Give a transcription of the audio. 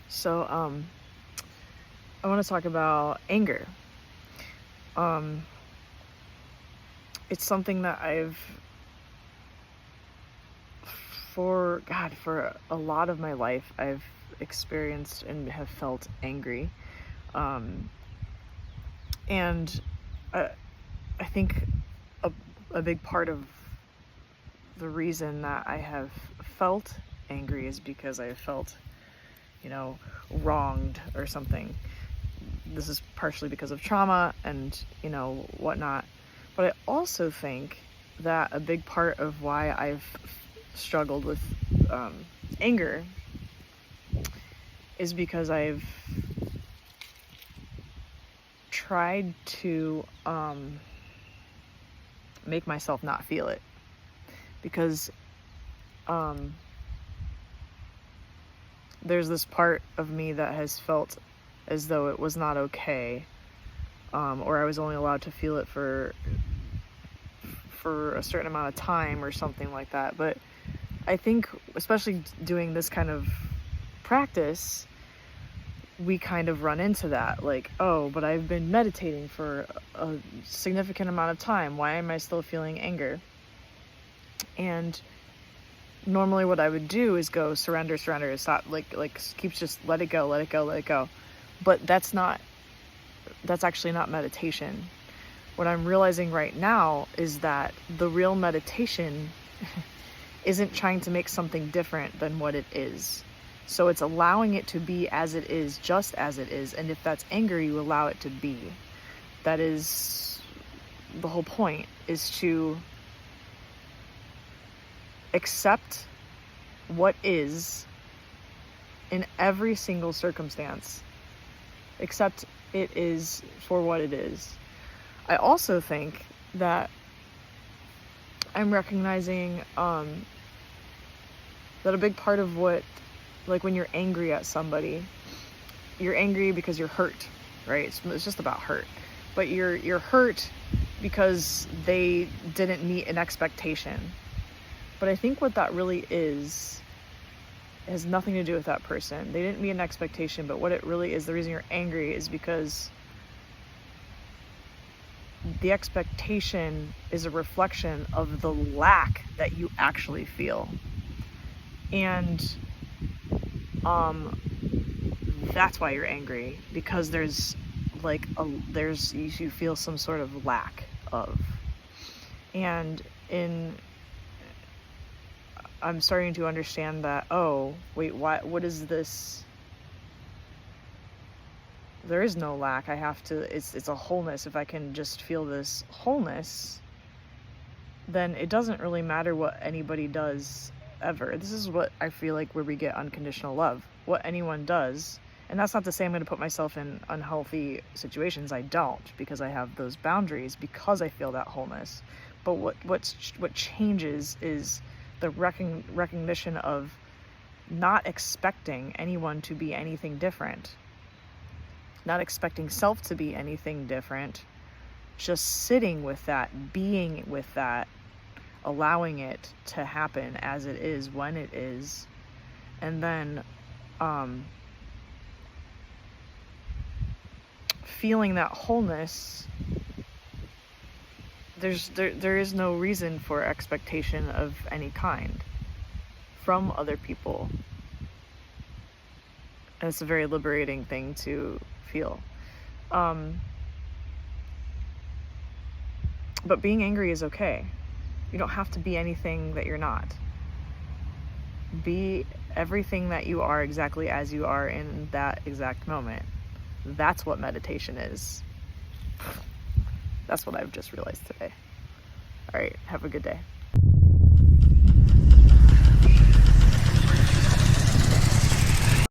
So, I want to talk about anger. Um, it's something that for a lot of my life, I've experienced and have felt angry. Um, and I, I think a, a big part of the reason that I have felt angry is because I felt, wronged or something. This is partially because of trauma and, whatnot. But I also think that a big part of why I've struggled with anger is because I've tried to make myself not feel it. Because there's this part of me that has felt as though it was not okay, or I was only allowed to feel it for a certain amount of time or something like that. But I think, especially doing this kind of practice, we kind of run into that, like, oh, but I've been meditating for a significant amount of time. Why am I still feeling anger? And normally what I would do is go surrender, stop, just let it go, let it go, let it go. But that's actually not meditation. What I'm realizing right now is that the real meditation isn't trying to make something different than what it is. So it's allowing it to be as it is, just as it is. And if that's anger, you allow it to be. That is the whole point, is to accept what is in every single circumstance. Accept it is for what it is. I also think that I'm recognizing that a big part of what, like when you're angry at somebody, you're angry because you're hurt, right? It's just about hurt. But you're hurt because they didn't meet an expectation. But I think what that really is has nothing to do with that person. They didn't meet an expectation, but what it really is, the reason you're angry is because the expectation is a reflection of the lack that you actually feel. And that's why you're angry, because there's you feel some sort of lack of. And I'm starting to understand that, oh, wait, what is this? There is no lack. It's a wholeness. If I can just feel this wholeness, then it doesn't really matter what anybody does ever. This is what I feel like where we get unconditional love. What anyone does, and that's not to say I'm going to put myself in unhealthy situations. I don't, because I have those boundaries, because I feel that wholeness. But what changes is the recognition of not expecting anyone to be anything different, not expecting self to be anything different, just sitting with that, being with that, allowing it to happen as it is, when it is, and then feeling that wholeness. There is no reason for expectation of any kind from other people. And it's a very liberating thing to feel. But being angry is okay. You don't have to be anything that you're not. Be everything that you are, exactly as you are in that exact moment. That's what meditation is. That's what I've just realized today. All right, have a good day.